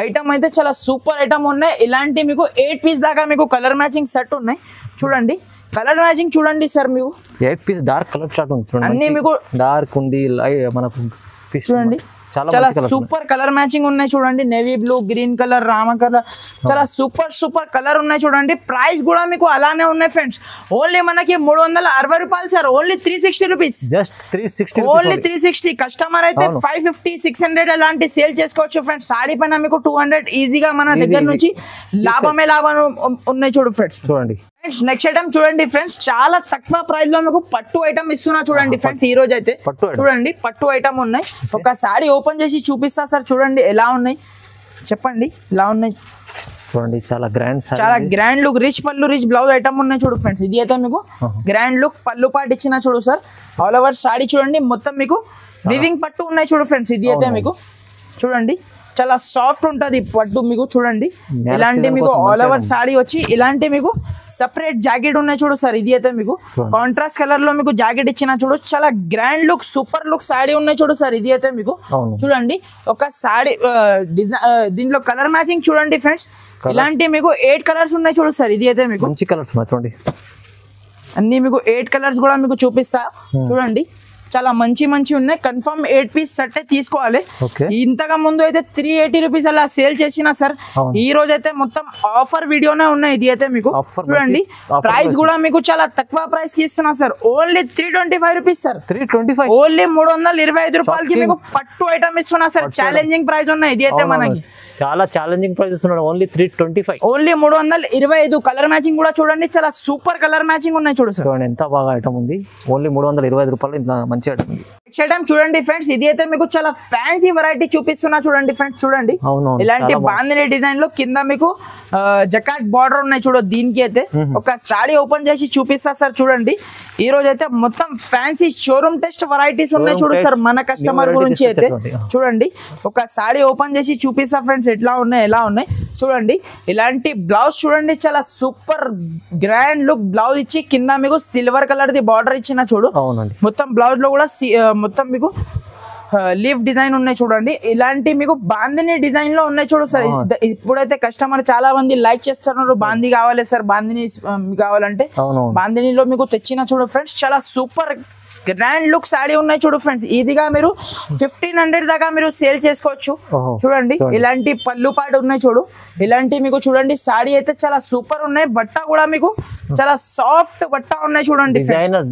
ఐటమ్ అయితే చాలా సూపర్ ఐటమ్ ఉన్నాయి. ఇలాంటి మీకు 8 పీస్ దాకా మీకు కలర్ మ్యాచింగ్ సెట్ ఉన్నాయి చూడండి. కలర్ మ్యాచింగ్ చూడండి సార్ మీకు 8 పీస్ డార్క్ కలర్ షార్ట్ ఉంది చూడండి. అన్ని మీకు డార్క్ ఉంది మనకు చూడండి చాలా సూపర్ కలర్ మ్యాచింగ్ ఉన్నాయి చూడండి. Navy blue, green colour, Rama colour చాలా సూపర్ కలర్ ఉన్నాయి చూడండి. ప్రైస్ కూడా మీకు అలానే ఉన్నాయి ఫ్రెండ్స్. ఓన్లీ మనకి 360 రూపాయలు sir. Only 360 rupees. Just 360 only 360. Customer అయితే 550 600 అలాంటి సేల్ చేసుకోవచ్చు ఫ్రెండ్స్. సాడీ పైన మీకు 200 ఈజీగా మన దగ్గర నుంచి లాభమే లాభం ఉన్నాయి చూడు ఫ్రెండ్స్. చూడండి నెక్స్ట్ ఐటమ్ చూడండి ఫ్రెండ్స్. చాలా తక్కువ ప్రైస్ లో మీకు పట్టు ఐటమ్ ఇస్తున్నా చూడండి ఫ్రెండ్స్. ఈ రోజు అయితే చూడండి పట్టు ఐటమ్ ఉన్నాయి. ఒక సారీ ఓపెన్ చేసి చూపిస్తా సార్. చూడండి ఎలా ఉన్నాయి చెప్పండి ఎలా ఉన్నాయి చూడండి. చాలా గ్రాండ్ లుక్ రిచ్ పళ్ళు రిచ్ బ్లౌజ్ ఐటమ్ ఉన్నాయి చూడు ఫ్రెండ్స్. ఇది అయితే మీకు గ్రాండ్ లుక్ పళ్ళు పాటు ఇచ్చిన చూడు సార్. ఆల్ ఓవర్ సాడీ చూడండి మొత్తం మీకు వివింగ్ పట్టు ఉన్నాయి చూడు ఫ్రెండ్స్. ఇది అయితే మీకు చూడండి చాలా సాఫ్ట్ ఉంటది పట్టు మీకు చూడండి. ఇలాంటి మీకు ఆల్ ఓవర్ సాడీ వచ్చి ఇలాంటి మీకు సపరేట్ జాకెట్ ఉన్నాయి చూడు సార్. ఇది అయితే మీకు కాంట్రాస్ట్ కలర్ లో మీకు జాకెట్ ఇచ్చిన చూడు. చాలా grand look super look saree ఉన్నాయి చూడు సార్. ఇది అయితే మీకు చూడండి ఒక సాడీ డిజైన్ దీంట్లో కలర్ మ్యాచింగ్ చూడండి ఫ్రెండ్స్. ఇలాంటి మీకు 8 కలర్స్ ఉన్నాయి చూడు సార్. ఇది అయితే మీకు మంచి కలర్స్ ఉన్నాయి చూడండి. అన్ని మీకు 8 కలర్స్ కూడా మీకు చూపిస్తా చూడండి. చాలా మంచి ఉన్నాయి. కన్ఫర్మ్ 8 పీస్ సెట్ తీసుకోవాలి. ఇంతగా ముందు అయితే 380 రూపీస్ అలా సేల్ చేసిన సార్. ఈ రోజు అయితే మొత్తం ఆఫర్ వీడియోనే ఉన్నాయి. ఇది అయితే మీకు చూడండి ప్రైస్ కూడా మీకు చాలా తక్కువ ప్రైస్ కి ఇస్తున్నా sir. Only 325 rupees sir. 325 only 325 రూపాయలకి మీకు పట్టు ఐటమ్ ఇస్తున్నా సార్. ఛాలెంజింగ్ ప్రైస్ ఉన్నాయి. ఇది అయితే మనకి చాలా ఛాలెంజింగ్ ప్రైస్ ఇస్తున్నాడు. Only 325 only 325. కలర్ మ్యాచింగ్ కూడా చూడండి చాలా సూపర్ కలర్ మ్యాచింగ్ ఉన్నాయి చూడు సార్. చూడండి ఎంత బాగా ఐటమ్ ఉంది. ఓన్లీ 325 రూపాయలు ఇంత మంచి ఐటమ్ ఉంది. నెక్స్ట్ ఐటమ్ చూడండి ఫ్రెండ్స్. ఇది అయితే మీకు చాలా ఫ్యాన్సీ వెరైటీ చూపిస్తున్నా చూడండి ఫ్రెండ్స్. చూడండి ఇలాంటి బాందిని డిజైన్ లో కింద మీకు జకాట్ బార్డర్ ఉన్నాయి చూడు. దీనికి అయితే ఒక సాడీ ఓపెన్ చేసి చూపిస్తా సార్. చూడండి ఈ రోజు అయితే మొత్తం ఫ్యాన్సీ షోరూమ్ టెస్ట్ వెరైటీస్ ఉన్నాయి చూడు సార్ మన కస్టమర్ గురించి అయితే. చూడండి ఒక సాడీ ఓపెన్ చేసి చూపిస్తా ఫ్రెండ్స్ ఎట్లా ఉన్నాయి ఎలా ఉన్నాయి చూడండి. ఇలాంటి బ్లౌజ్ చూడండి చాలా సూపర్ గ్రాండ్ లుక్ బ్లౌజ్ ఇచ్చి కింద మీకు సిల్వర్ కలర్ ది బార్డర్ ఇచ్చిన చూడు. మొత్తం బ్లౌజ్ లో కూడా మొత్తం మీకు లీఫ్ డిజైన్ ఉన్నాయి చూడండి. ఇలాంటి మీకు బాందిని డిజైన్ లో ఉన్నాయి చూడు సార్. ఇప్పుడైతే కస్టమర్ చాలా మంది లైక్ చేస్తున్నారు. బాంది కావాలి సార్ బాందిని కావాలంటే బాందినిలో మీకు తెచ్చిన చూడు ఫ్రెండ్స్. చాలా సూపర్ గ్రాండ్ లుక్ సాడీ ఉన్నాయి చూడు ఫ్రెండ్స్. ఈజీగా మీరు 1500 దాకా మీరు సేల్ చేసుకోవచ్చు చూడండి. ఇలాంటి పళ్ళు పాటు ఉన్నాయి చూడు. ఇలాంటి మీకు చూడండి సాడీ అయితే చాలా సూపర్ ఉన్నాయి. బట్ట కూడా మీకు చాలా సాఫ్ట్ బట్ట ఉన్నాయి చూడండి.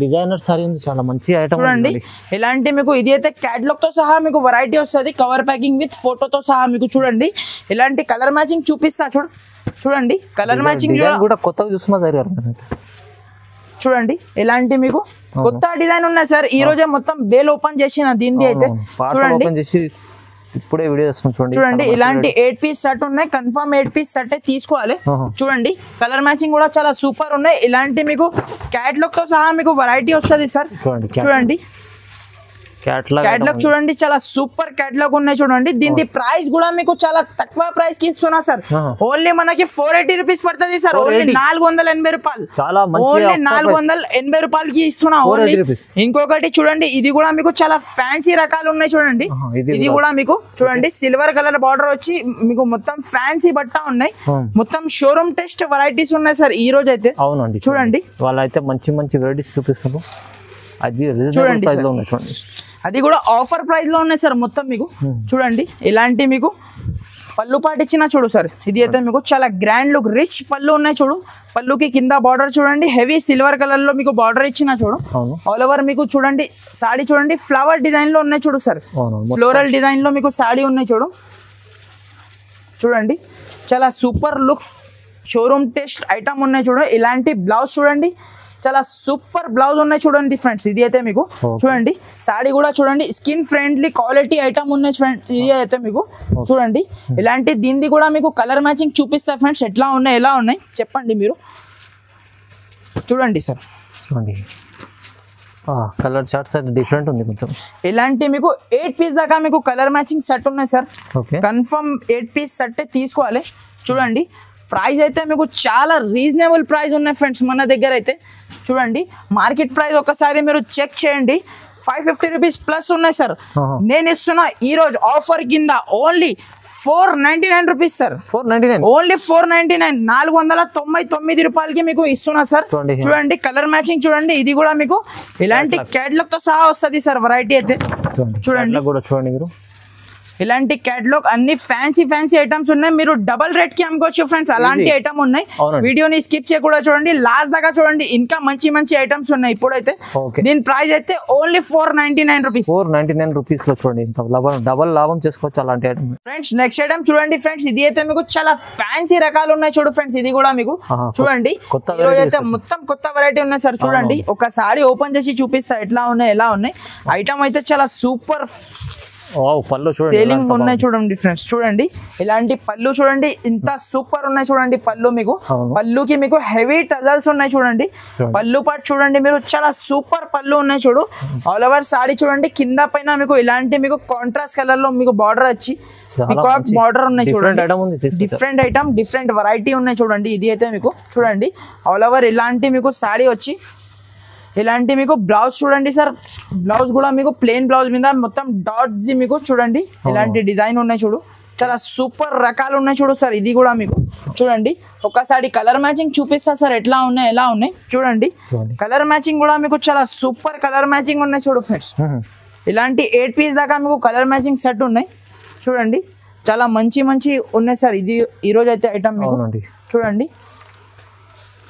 డిజైనర్ సారీ చాలా మంచి ఐటమ్ చూడండి. ఇలాంటి మీకు ఇది అయితే క్యాటలాగ్ తో సహా మీకు వెరైటీ వస్తుంది. కవర్ ప్యాకింగ్ విత్ ఫోటోతో సహా మీకు చూడండి. ఇలాంటి కలర్ మ్యాచింగ్ చూపిస్తా చూడండి. కలర్ మ్యాచింగ్ కూడా కొత్తగా చూస్తున్నా సార్. చూడండి ఇలాంటి మీకు కొత్త డిజైన్ ఉన్నాయి సార్. ఈ రోజే మొత్తం బేల్ ఓపెన్ చేసిన దీనిది అయితే చూడండి. ఇప్పుడే వీడియో చేస్తున్నాం చూడండి. చూడండి ఇలాంటి 8 పీస్ సెట్ ఉన్నాయి, కన్ఫర్మ్ 8 పీస్ సెట్ తీసుకోవాలి. చూడండి కలర్ మ్యాచింగ్ కూడా చాలా సూపర్ ఉన్నాయి. ఇలాంటి మీకు క్యాటలాగ్ తో సహా మీకు వెరైటీ వస్తుంది సార్. చూడండి క్యాటలాగ్ చూడండి చాలా సూపర్ క్యాటలాగ్ ఉన్నాయి. చూడండి దీని ప్రైస్ కూడా మీకు చాలా తక్కువ ప్రైస్ కి ఇస్తున్నా సార్. ఓన్లీ మనకి 480 రూపీస్ పడుతుంది సార్. ఓన్లీ 480 రూపాయలు, ఓన్లీ 480 రూపాయలకి ఇస్తున్నా ఓన్లీ. ఇంకొకటి చూడండి ఇది కూడా మీకు చాలా ఫ్యాన్సీ రకాలు ఉన్నాయి. చూడండి ఇది కూడా మీకు చూడండి సిల్వర్ కలర్ బార్డర్ వచ్చి మీకు మొత్తం ఫ్యాన్సీ బట్ట ఉన్నాయి. మొత్తం షోరూమ్ టెస్ట్ వెరైటీస్ ఉన్నాయి సార్ ఈ రోజు అయితే. అవునండి చూడండి వాళ్ళైతే మంచి మంచి వెరైటీస్ చూపిస్తున్నారు. అది చూడండి ప్రైస్ లో ఉన్నాయి. చూడండి అది కూడా ఆఫర్ ప్రైస్ లో ఉన్నాయి సార్ మొత్తం మీకు. చూడండి ఇలాంటి మీకు పళ్ళు పాటు ఇచ్చిన చూడు సార్. ఇది అయితే మీకు చాలా గ్రాండ్ లుక్ రిచ్ పళ్ళు ఉన్నాయి. చూడు పళ్ళుకి కింద బార్డర్ చూడండి హెవీ సిల్వర్ కలర్ లో మీకు బార్డర్ ఇచ్చిన చూడు. ఆల్ ఓవర్ మీకు చూడండి సాడీ చూడండి ఫ్లవర్ డిజైన్ లో ఉన్నాయి చూడు సార్. ఫ్లోరల్ డిజైన్ లో మీకు సాడీ ఉన్నాయి చూడు. చూడండి చాలా super looks showroom test item ఉన్నాయి చూడు. ఇలాంటి బ్లౌజ్ చూడండి చాలా సూపర్ బ్లౌజ్ ఉన్నాయి చూడండి ఫ్రెండ్స్. ఇది అయితే మీకు చూడండి సాడీ కూడా చూడండి స్కిన్ ఫ్రెండ్లీ క్వాలిటీ ఐటమ్ ఉన్నాయి ఫ్రెండ్స్. ఇది అయితే మీకు చూడండి ఇలాంటి దీనిది కూడా మీకు కలర్ మ్యాచింగ్ చూపిస్తా ఫ్రెండ్స్. ఎట్లా ఉన్నాయి ఎలా ఉన్నాయి చెప్పండి మీరు. చూడండి సార్ చూడండి కలర్ చార్ట్స్ అయితే డిఫరెంట్ ఉంది కొంచెం. ఇలాంటి మీకు 8 పీస్ దాకా మీకు కలర్ మ్యాచింగ్ సెట్ ఉన్నాయి సార్. కన్ఫర్మ్ 8 పీస్ సెట్ తీసుకోవాలి. చూడండి ప్రైస్ అయితే మీకు చాలా రీజనబుల్ ప్రైస్ ఉన్నాయి ఫ్రెండ్స్ మన దగ్గర అయితే. చూడండి మార్కెట్ ప్రైస్ ఒకసారి మీరు చెక్ చేయండి 550 రూపీస్ ప్లస్ ఉన్నాయి సార్. నేను ఇస్తున్నా ఈ రోజు ఆఫర్ కింద ఓన్లీ 499 రూపీస్ సార్. 499 ఓన్లీ 499 499 రూపాయలకి మీకు ఇస్తున్నా సార్. చూడండి కలర్ మ్యాచింగ్ చూడండి ఇది కూడా మీకు ఇలాంటి క్యాటలాగ్ తో సహా వస్తుంది సార్ వెరైటీ అయితే. చూడండి కూడా చూడండి మీరు ఇలాంటి క్యాటలాగ్ అన్ని ఫ్యాన్సీ ఫ్యాన్సీ ఐటమ్స్ ఉన్నాయి. మీరు డబల్ రేట్ కి అమ్ముకోవచ్చు ఫ్రెండ్స్. అలాంటి ఐటమ్ ఉన్నాయి. వీడియోని స్కిప్ చేయకుండా చూడండి లాస్ట్ దాకా చూడండి. ఇంకా మంచి మంచి ఐటమ్స్ ఉన్నాయి ఇప్పుడైతే. దీని ప్రైస్ అయితే ఓన్లీ 499 రూపీస్. 499 రూపీస్ లో చూడండి డబల్ లాభం చేసుకోవచ్చు అలాంటి ఐటమ్ ఫ్రెండ్స్. నెక్స్ట్ ఐటమ్ చూడండి ఫ్రెండ్స్. ఇది అయితే మీకు చాలా ఫ్యాన్సీ రకాలు ఉన్నాయి చూడు ఫ్రెండ్స్. ఇది కూడా మీకు చూడండి ఈ రోజు అయితే మొత్తం కొత్త వెరైటీ ఉన్నాయి సార్. చూడండి ఒకసారి ఓపెన్ చేసి చూపిస్తా ఎట్లా ఉన్నాయి ఎలా ఉన్నాయి. ఐటమ్ అయితే చాలా సూపర్ పళ్ళు సేలింగ్ ఉన్నాయి చూడండి ఫ్రెండ్స్. చూడండి ఇలాంటి పళ్ళు చూడండి ఇంత సూపర్ ఉన్నాయి చూడండి పళ్ళు మీకు. పళ్ళుకి మీకు హెవీ టజల్స్ ఉన్నాయి చూడండి. పళ్ళు పాటు చూడండి మీరు చాలా సూపర్ పళ్ళు ఉన్నాయి చూడు. ఆల్ ఓవర్ సాడీ చూడండి కింద పైన మీకు ఇలాంటి మీకు కాంట్రాస్ట్ కలర్ లో మీకు బార్డర్ వచ్చి పికాక్ బార్డర్ ఉన్నాయి చూడండి. డిఫరెంట్ ఐటమ్ డిఫరెంట్ వెరైటీ ఉన్నాయి చూడండి. ఇది అయితే మీకు చూడండి ఆల్ ఓవర్ ఇలాంటి మీకు సాడీ వచ్చి ఇలాంటి మీకు బ్లౌజ్ చూడండి సార్. బ్లౌజ్ కూడా మీకు ప్లెయిన్ బ్లౌజ్ మీద మొత్తం డాట్స్ మీకు చూడండి ఇలాంటి డిజైన్ ఉన్నాయి చూడు. చాలా సూపర్ రకాలు ఉన్నాయి చూడు సార్. ఇది కూడా మీకు చూడండి ఒకసారి కలర్ మ్యాచింగ్ చూపిస్తా సార్ ఎట్లా ఉన్నాయి ఎలా ఉన్నాయి. చూడండి కలర్ మ్యాచింగ్ కూడా మీకు చాలా సూపర్ కలర్ మ్యాచింగ్ ఉన్నాయి చూడు ఫ్రెండ్స్. ఇలాంటి 8 పీస్ దాకా మీకు కలర్ మ్యాచింగ్ సెట్ ఉన్నాయి. చూడండి చాలా మంచి మంచి ఉన్నాయి సార్. ఇది ఈ రోజు అయితే ఐటమ్ మీకు చూడండి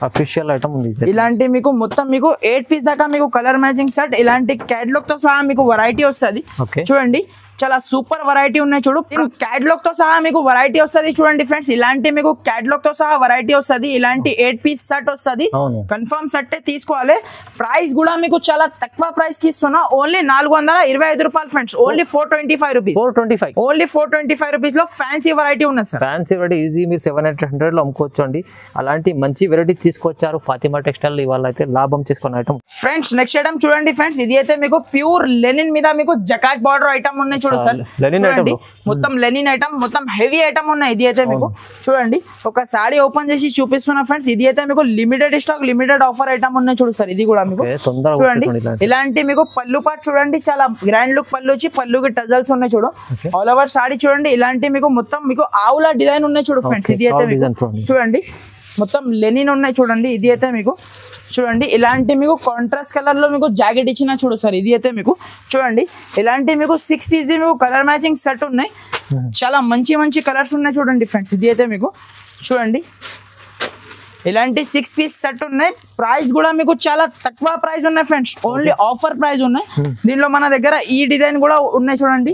అఫీషియల్ ఐటమ్ ఉంది. ఇలాంటి మీకు మొత్తం మీకు 8 పీస్ దాకా మీకు కలర్ మ్యాచింగ్ సెట్ ఇలాంటి క్యాటలాగ్ తో సహా మీకు వెరైటీ వస్తుంది. చూడండి చాలా సూపర్ వెరైటీ ఉన్నాయి చూడు. క్యాటలాగ్ తో సహా మీకు వెరైటీ వస్తుంది చూడండి ఫ్రెండ్స్. ఇలాంటి మీకు క్యాటలాగ్ తో సహా వెరైటీ వస్తుంది. ఇలాంటి 8 పీస్ సెట్ వస్తుంది. కన్ఫర్మ్ సెట్ తీసుకోవాలి. ప్రైస్ కూడా మీకు చాలా తక్కువ ప్రైస్ కి ఇస్తున్నా. ఓన్లీ 425 రూపాయలు friends. Only 425 rupees. Only 425 rupees లో ఫ్యాన్సీ వెరైటీ ఉన్నది సార్. ఫ్యాన్సీ వెరైటీ ఈజీ మీరు 700 లో అమ్ముకోవచ్చు అండి. అలాంటి మంచి వెరైటీ తీసుకొచ్చారు ఫాతిమా టెక్స్టైల్. ఇవాళ అయితే లాభం చేసుకున్న ఐటమ్ ఫ్రెండ్స్. నెక్స్ట్ ఐటమ్ చూడండి ఫ్రెండ్స్. ఇది అయితే మీకు ప్యూర్ లెనిన్ మీద మీకు జకాట్ బార్డర్ ఐటమ్ ఉన్నాయి చూడండి. మొత్తం లెనిన్ ఐటమ్ మొత్తం హెవీ ఐటమ్ ఉన్నాయి. ఇది అయితే మీకు చూడండి ఒక సారీ ఓపెన్ చేసి చూపిస్తున్నా ఫ్రెండ్స్. ఇది అయితే మీకు limited stock limited offer item ఉన్నాయి చూడు సార్. ఇది కూడా మీకు చూడండి ఇలాంటి మీకు పళ్ళు పాటు చూడండి చాలా గ్రాండ్ లుక్ పళ్ళు వచ్చి పళ్ళుకి టజల్స్ ఉన్నాయి చూడు. ఆల్ ఓవర్ సారీ చూడండి ఇలాంటి మీకు మొత్తం మీకు ఆవుల డిజైన్ ఉన్నాయి చూడు ఫ్రెండ్స్. ఇది అయితే చూడండి మొత్తం లెనిన్ ఉన్నాయి చూడండి. ఇది అయితే మీకు చూడండి ఇలాంటి మీకు కాంట్రాస్ట్ కలర్ లో మీకు జాకెట్ ఇచ్చిన చూడు సార్. ఇది అయితే మీకు చూడండి ఇలాంటి మీకు 6 పీస్ మీకు కలర్ మ్యాచింగ్ సెట్ ఉన్నాయి. చాలా మంచి మంచి కలర్స్ ఉన్నాయి చూడండి ఫ్రెండ్స్. ఇది అయితే మీకు చూడండి ఇలాంటి 6 పీస్ సెట్ ఉన్నాయి. ప్రైస్ కూడా మీకు చాలా తక్కువ ప్రైస్ ఉన్నాయి ఫ్రెండ్స్, ఓన్లీ ఆఫర్ ప్రైస్ ఉన్నాయి. దీనిలో మన దగ్గర ఈ డిజైన్ కూడా ఉన్నాయి చూడండి,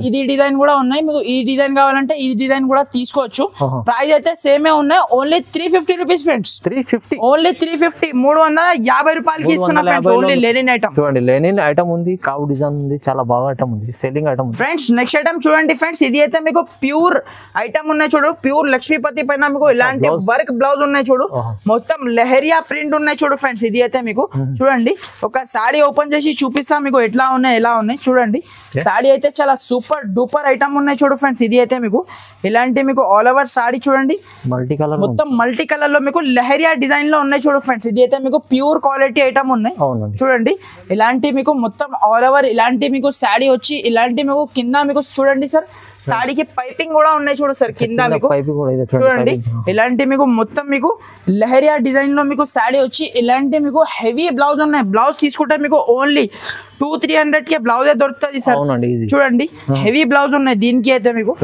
ఇది డిజైన్ కూడా ఉన్నాయి. మీకు ఈ డిజైన్ కావాలంటే ఈ డిజైన్ కూడా తీసుకోవచ్చు. ప్రైస్ అయితే సేమే ఉన్నాయి, ఓన్లీ 350 రూపీస్ ఫ్రెండ్స్. 350 ఓన్లీ 350, 350 రూపాయలకి ఇస్తున్నా ఫ్రెండ్స్. ఓన్లీ లెనిన్ ఐటమ్ చూడండి, లెనిన్ ఐటమ్ ఉంది, కావు డిజైన్ ఉంది, చాలా బాగా ఐటమ్ ఉంది, selling item friends. Next item చూడండి ఫ్రెండ్స్, ఇది అయితే మీకు ప్యూర్ ఐటమ్ ఉన్నాయి చూడు, ప్యూర్ లక్ష్మీపతి పైన మీకు ఇలాంటి వర్క్ బ్లౌజ్ ఉన్నాయి చూడు, మొత్తం లెహరియా ప్రింట్ ఉన్నాయి చూడు ఫ్రెండ్స్. ఇది అయితే మీకు చూడండి, ఒక సాడీ ఓపెన్ చేసి చూపిస్తా మీకు ఎట్లా ఉన్నాయి ఎలా ఉన్నాయి చూడండి. సాడీ అయితే చాలా సూపర్ డూపర్ ఐటమ్ ఉన్నాయి చూడు ఫ్రెండ్స్. ఇది అయితే మీకు ఇలాంటి మీకు ఆల్ ఓవర్ సాడీ చూడండి, మల్టీ కలర్, మొత్తం మల్టీ కలర్ లో మీకు లెహరియా డిజైన్ లో ఉన్నాయి చూడు ఫ్రెండ్స్. ఇది అయితే మీకు ప్యూర్ క్వాలిటీ ఐటమ్ ఉన్నాయి చూడండి. ఇలాంటి మీకు మొత్తం ఆల్ ఓవర్ ఇలాంటి మీకు సాడీ వచ్చి ఇలాంటి మీకు కింద మీకు చూడండి సార్, సాడీకి పైపింగ్ కూడా ఉన్నాయి చూడు సార్ కింద మీకు చూడండి. ఇలాంటి మీకు మొత్తం మీకు లెహరియా డిజైన్ లో మీకు సాడీ వచ్చి ఇలాంటి మీకు హెవీ బ్లౌజ్ ఉన్నాయి. బ్లౌజ్ తీసుకుంటే మీకు ఓన్లీ 200-300 కే బ్లౌజ్ దొరుకుతుంది సార్ చూడండి. హెవీ బ్లౌజ్ ఉన్నాయి దీనికి అయితే మీకు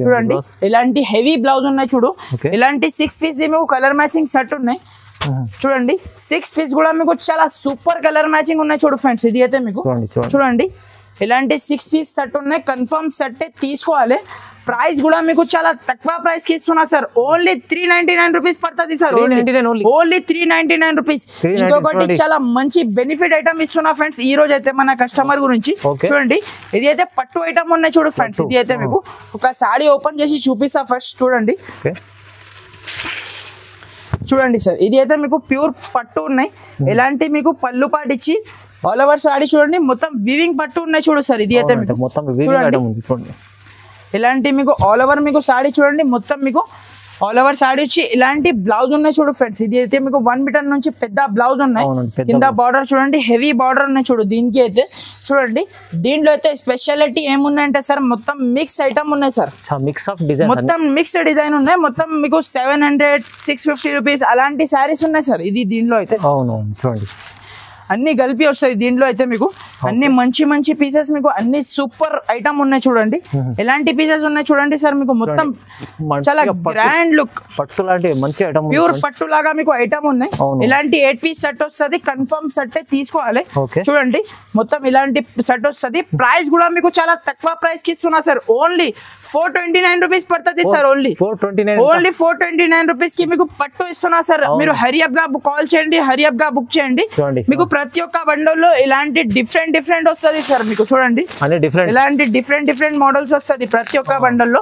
చూడండి, ఇలాంటి హెవీ బ్లౌజ్ ఉన్నాయి చూడు. ఇలాంటి 6 పీస్ మీకు కలర్ మ్యాచింగ్ సెట్ ఉన్నాయి చూడండి. 6 పీస్ కూడా మీకు చాలా సూపర్ కలర్ మ్యాచింగ్ ఉన్నాయి చూడు ఫ్రెండ్స్. ఇది అయితే మీకు చూడండి, ఇలాంటి 6 పీస్ సెట్ ఉన్నాయి, కన్ఫర్మ్ సెట్ తీసుకోవాలి. ప్రైస్ కూడా మీకు చాలా తక్కువ ప్రైస్ కి ఇస్తున్నా సార్, ఓన్లీ 399 రూపీస్ పడుతుంది సార్, ఓన్లీ 399 రూపీస్. ఇంకొకటి చాలా మంచి బెనిఫిట్ ఐటమ్ ఇస్తున్నా ఫ్రెండ్స్ ఈ రోజు అయితే మన కస్టమర్ గురించి చూడండి. ఇది అయితే పట్టు ఐటమ్ ఉన్నాయి చూడు ఫ్రెండ్స్. ఇది అయితే మీకు ఒక సాడీ ఓపెన్ చేసి చూపిస్తా ఫస్ట్ చూడండి. చూడండి సార్, ఇది అయితే మీకు ప్యూర్ పట్టు ఉన్నాయి, ఎలాంటి మీకు పళ్ళు పాటు ఇచ్చి ఆల్ ఓవర్ సాడీ చూడండి, మొత్తం వీవింగ్ పట్టు ఉన్నాయి చూడు సార్. ఇది అయితే మీకు చూడండి, ఇలాంటి మీకు ఆల్ ఓవర్ మీకు సాడీ చూడండి, మొత్తం మీకు ఆల్ ఓవర్ సాడీ వచ్చి ఇలాంటి బ్లౌజ్ ఉన్నాయి చూడు ఫ్రెండ్స్. ఇది అయితే మీకు 1 మీటర్ నుంచి పెద్ద బ్లౌజ్ ఉన్నాయి, కింద బార్డర్ చూడండి హెవీ బార్డర్ ఉన్నాయి చూడు. దీనికి అయితే చూడండి, దీంట్లో అయితే స్పెషాలిటీ ఏమున్నాయంటే సార్ మొత్తం మిక్స్ ఐటమ్ ఉన్నాయి సార్, మొత్తం మిక్స్డ్ డిజైన్ ఉన్నాయి. మొత్తం మీకు 700-650 రూపీస్ అలాంటి శారీస్ ఉన్నాయి సార్. ఇది దీంట్లో అయితే చూడండి అన్ని కలిపి వస్తాయి దీంట్లో అయితే మీకు అన్ని మంచి మంచి పీసెస్ మీకు అన్ని సూపర్ ఐటమ్ ఉన్నాయి చూడండి. ఎలాంటి పీసెస్ ఉన్నాయి చూడండి సార్, మీకు మొత్తం చాలా గ్రాండ్ లుక్ పట్టు లాంటి మంచి ఐటమ్, ప్యూర్ పట్టు లాగా మీకు ఐటమ్ ఉన్నాయి. ఇలాంటి 8 పీస్ సెట్ వస్తుంది, కన్ఫర్మ్ సెట్ తీసుకోవాలి చూడండి. మొత్తం ఇలాంటి సెట్ వస్తుంది. ప్రైస్ కూడా మీకు చాలా తక్కువ ప్రైస్ కి ఇస్తున్నా సార్, ఓన్లీ 429 రూపీస్ పడుతుంది సార్. ఓన్లీ 429 రూపీస్ కి మీకు పట్టు ఇస్తున్నా సార్. మీరు హరియప్ గా కాల్ చేయండి, హరియప్ గా బుక్ చేయండి. మీకు ప్రతి ఒక్క బండల్లో ఇలాంటి డిఫరెంట్ వస్తుంది సార్. మీకు చూడండి ఇలాంటి డిఫరెంట్ మోడల్స్ వస్తుంది ప్రతి ఒక్క బండల్లో.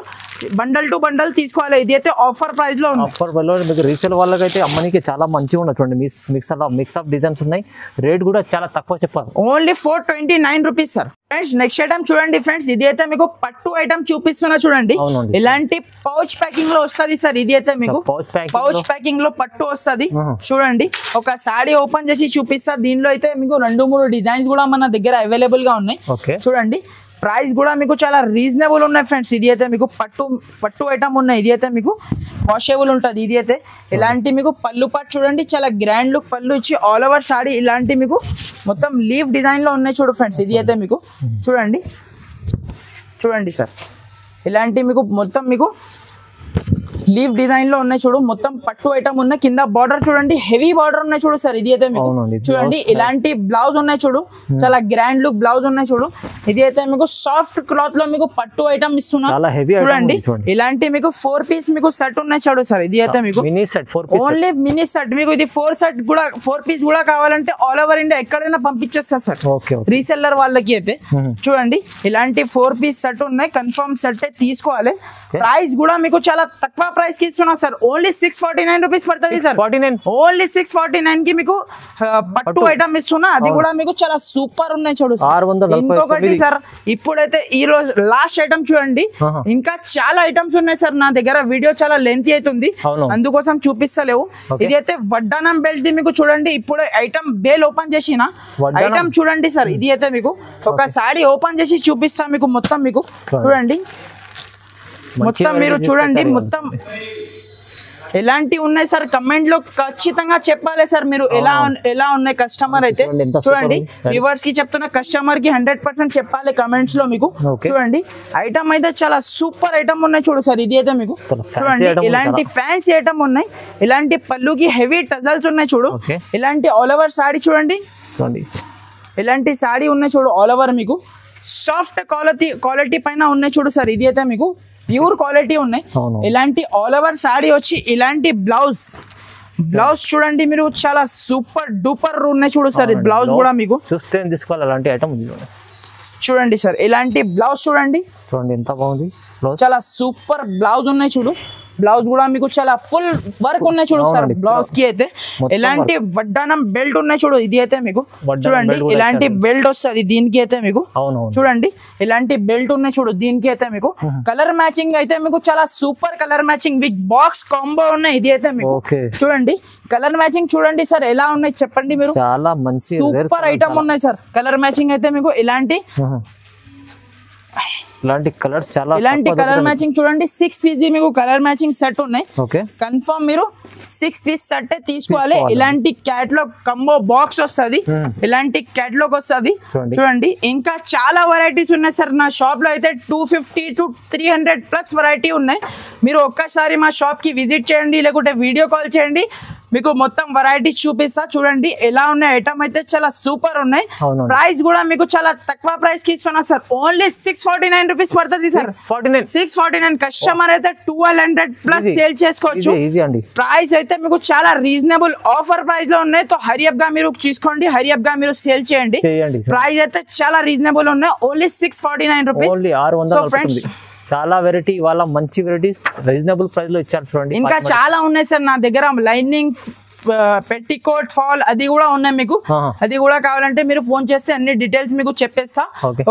బండల్ టు బండల్ తీసుకోవాలి. ఇది అయితే ఆఫర్ ప్రైస్ లో ఉంది. ఆఫర్ ప్రైస్ లో మీకు రీసేల్ వాళ్ళకైతే అమ్మనికి చాలా మంచిగా ఉన్నాయి చూడండి. మిక్స్ ఆఫ్ డిజైన్స్ ఉన్నాయి, రేట్ కూడా చాలా తక్కువ చెప్పాలి, only 429 rupees sir. Friends next item చూడండి ఫ్రెండ్స్, ఇది అయితే మీకు పట్టు ఐటమ్ చూపిస్తున్నా చూడండి. ఇలాంటి పౌచ్ ప్యాకింగ్ లో వస్తుంది సార్. ఇది అయితే మీకు పౌచ్ ప్యాకింగ్ లో పట్టు వస్తుంది చూడండి. ఒక సాడీ ఓపెన్ చేసి చూపిస్తా. దీనిలో అయితే మీకు 2-3 డిజైన్స్ కూడా మన దగ్గర అవైలబుల్ గా ఉన్నాయి చూడండి. ప్రైస్ కూడా మీకు చాలా రీజనబుల్ ఉన్నాయి ఫ్రెండ్స్. ఇది అయితే మీకు పట్టు ఐటమ్ ఉన్నాయి. ఇది అయితే మీకు వాషబుల్ ఉంటుంది. ఇది అయితే ఇలాంటి మీకు పళ్ళు పాటు చూడండి, చాలా గ్రాండ్ లుక్ పళ్ళు ఇచ్చి ఆల్ ఓవర్ సాడీ ఇలాంటి మీకు మొత్తం లీవ్ డిజైన్ లో ఉన్నాయి చూడు ఫ్రెండ్స్. ఇది అయితే మీకు చూడండి సార్, ఇలాంటి మీకు మొత్తం మీకు లీవ్ డిజైన్ లో ఉన్నాయి చూడు. మొత్తం పట్టు ఐటమ్ ఉన్నాయి, కింద బార్డర్ చూడండి హెవీ బార్డర్ ఉన్నాయి చూడు సార్. ఇది అయితే మీకు చూడండి ఇలాంటి బ్లౌజ్ ఉన్నాయి చూడు, చాలా గ్రాండ్ లుక్ బ్లౌజ్ ఉన్నాయి చూడు. ఇది అయితే మీకు సాఫ్ట్ క్లాత్ లో మీకు పట్టు ఐటమ్ ఇస్తున్నా చూడండి. ఇలాంటి మీకు 4 పీస్ మీకు సెట్ ఉన్నాయి చూడు సార్. ఇది అయితే మీకు ఓన్లీ మినీ సెట్. మీకు ఇది 4 పీస్ కూడా కావాలంటే ఆల్ ఓవర్ ఇండియా ఎక్కడైనా పంపించేస్తా సార్ రీసెల్లర్ వాళ్ళకి అయితే. చూడండి ఇలాంటి 4 పీస్ సెట్ ఉన్నాయి, కన్ఫర్మ్ సెట్ తీసుకోవాలి. ప్రైస్ కూడా మీకు చాలా తక్కువ ప్రైస్ కి ఇస్తున్నా సార్, ఓన్లీ 649 రూపీస్ పడుతుంది సార్. ఓన్లీ 649 కి మీకు పట్టు ఐటమ్ ఇస్తున్నా. అది కూడా మీకు చాలా సూపర్ ఉన్నాయి చూడు. ఇంకొకటి సార్, ఇప్పుడైతే ఈ రోజు లాస్ట్ ఐటమ్ చూడండి. ఇంకా చాలా ఐటమ్స్ ఉన్నాయి సార్ నా దగ్గర, వీడియో చాలా లెంత్ అవుతుంది అందుకోసం చూపిస్తలేవు. ఇది అయితే వడ్డానం బెల్ట్ మీకు చూడండి. ఇప్పుడు ఐటమ్ బేల్ ఓపెన్ చేసిన ఐటమ్ చూడండి సార్. ఇది అయితే మీకు ఒక సాడీ ఓపెన్ చేసి చూపిస్తా మీకు. మొత్తం మీకు చూడండి, మొత్తం మీరు చూడండి, మొత్తం ఎలాంటివి ఉన్నాయి సార్ కమెంట్ లో ఖచ్చితంగా చెప్పాలి సార్ మీరు ఎలా ఉన్నాయి కస్టమర్ అయితే చూడండి వ్యూవర్స్ కి చెప్తున్న కస్టమర్ కి 100% చెప్పాలి కమెంట్స్ లో మీకు చూడండి ఐటమ్ అయితే చాలా సూపర్ ఐటమ్ ఉన్నాయి చూడు సార్ ఇది అయితే మీకు చూడండి ఇలాంటి ఫ్యాన్సీ ఐటమ్ ఉన్నాయి ఇలాంటి పళ్ళుకి హెవీ టజల్స్ ఉన్నాయి చూడు ఇలాంటి ఆల్ ఓవర్ సారీ చూడండి ఇలాంటి సారీ ఉన్నాయి చూడు ఆల్ ఓవర్ మీకు సాఫ్ట్ క్వాలిటీ పైన ఉన్నాయి చూడు సార్ ఇది అయితే మీకు ప్యూర్ క్వాలిటీ ఉన్నాయి ఇలాంటి ఆల్ ఓవర్ సారీ వచ్చి ఇలాంటి బ్లౌజ్ చూడండి మీరు చాలా సూపర్ డూపర్ ఉన్నాయి చూడు సార్ బ్లౌజ్ కూడా మీకు చూస్తే తీసుకోవాలి అలాంటి ఐటమ్ చూడండి సార్ ఇలాంటి బ్లౌజ్ చూడండి ఎంత బాగుంది చాలా సూపర్ బ్లౌజ్ ఉన్నాయి చూడు బ్లౌజ్ కూడా మీకు చాలా ఫుల్ వర్క్ ఉన్నాయి చూడు సార్ బ్లౌజ్ కి అయితే ఇలాంటి వడ్డానం బెల్ట్ ఉన్నాయి చూడు ఇది అయితే మీకు చూడండి ఇలాంటి బెల్ట్ వస్తుంది దీనికి అయితే మీకు చూడండి ఇలాంటి బెల్ట్ ఉన్నాయి చూడు దీనికి అయితే మీకు కలర్ మ్యాచింగ్ అయితే మీకు చాలా super colour matching big box combo ఉన్నాయి ఇది అయితే మీకు చూడండి కలర్ మ్యాచింగ్ చూడండి సార్ ఎలా ఉన్నాయి చెప్పండి మీరు చాలా మంచి సూపర్ ఐటమ్ ఉన్నాయి సార్ కలర్ మ్యాచింగ్ అయితే మీకు ఇలాంటి కలర్స్ చాలా ఇలాంటి కలర్ మ్యాచింగ్ చూడండి 6 పీస్ మీకు కలర్ మ్యాచింగ్ సెట్ ఉన్నాయి కన్ఫర్మ్ మీరు 6 పీస్ సెట్ తీసుకోవాలి ఇలాంటి క్యాటలాగ్ కంబో బాక్స్ వస్తుంది ఇలాంటి క్యాటలాగ్ వస్తుంది చూడండి ఇంకా చాలా వెరైటీస్ ఉన్నాయి సార్ నా షాప్ లో అయితే 250 to 300 ప్లస్ వెరైటీ ఉన్నాయి మీరు ఒక్కసారి మా షాప్ కి విజిట్ చేయండి లేకుంటే వీడియో కాల్ చేయండి మీకు మొత్తం వెరైటీస్ చూపిస్తా చూడండి ఎలా ఉన్నాయి ఐటమ్ అయితే చాలా సూపర్ ఉన్నాయి ప్రైస్ కూడా మీకు చాలా తక్కువ ప్రైస్ కి ఇస్తున్నా సార్ ఓన్లీ 649 రూపీస్ పడుతుంది సార్ 649 కస్టమర్ అయితే 1200 ప్లస్ సేల్ చేసుకోవచ్చు ప్రైస్ అయితే మీకు చాలా రీజనబుల్ ఆఫర్ ప్రైస్ లో ఉన్నాయి సో హరియప్ గా మీరు తీసుకోండి హరియప్ గా మీరు సేల్ చేయండి ప్రైస్ అయితే చాలా రీజనబుల్ ఉన్నాయి ఓన్లీ 649 రూపీస్ సో ఫ్రెండ్స్ చాలా వెరైటీ వాళ్ళ మంచి వెరైటీస్ రీజనబుల్ ప్రైస్ లో ఇచ్చారు చూడండి ఇంకా చాలా ఉన్నాయి సార్ నా దగ్గర లైనింగ్ పెట్టికోట్ ఫాల్ అది కూడా ఉన్నాయి మీకు అది కూడా కావాలంటే మీరు ఫోన్ చేస్తే అన్ని డీటెయిల్స్ మీకు చెప్పేస్తా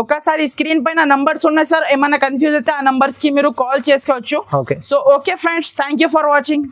ఒకసారి స్క్రీన్ పైన నంబర్స్ ఉన్నాయి సార్ ఏమైనా కన్ఫ్యూజ్ అయితే ఆ నంబర్స్ కి మీరు కాల్ చేసుకోవచ్చు so okay friends thank you for watching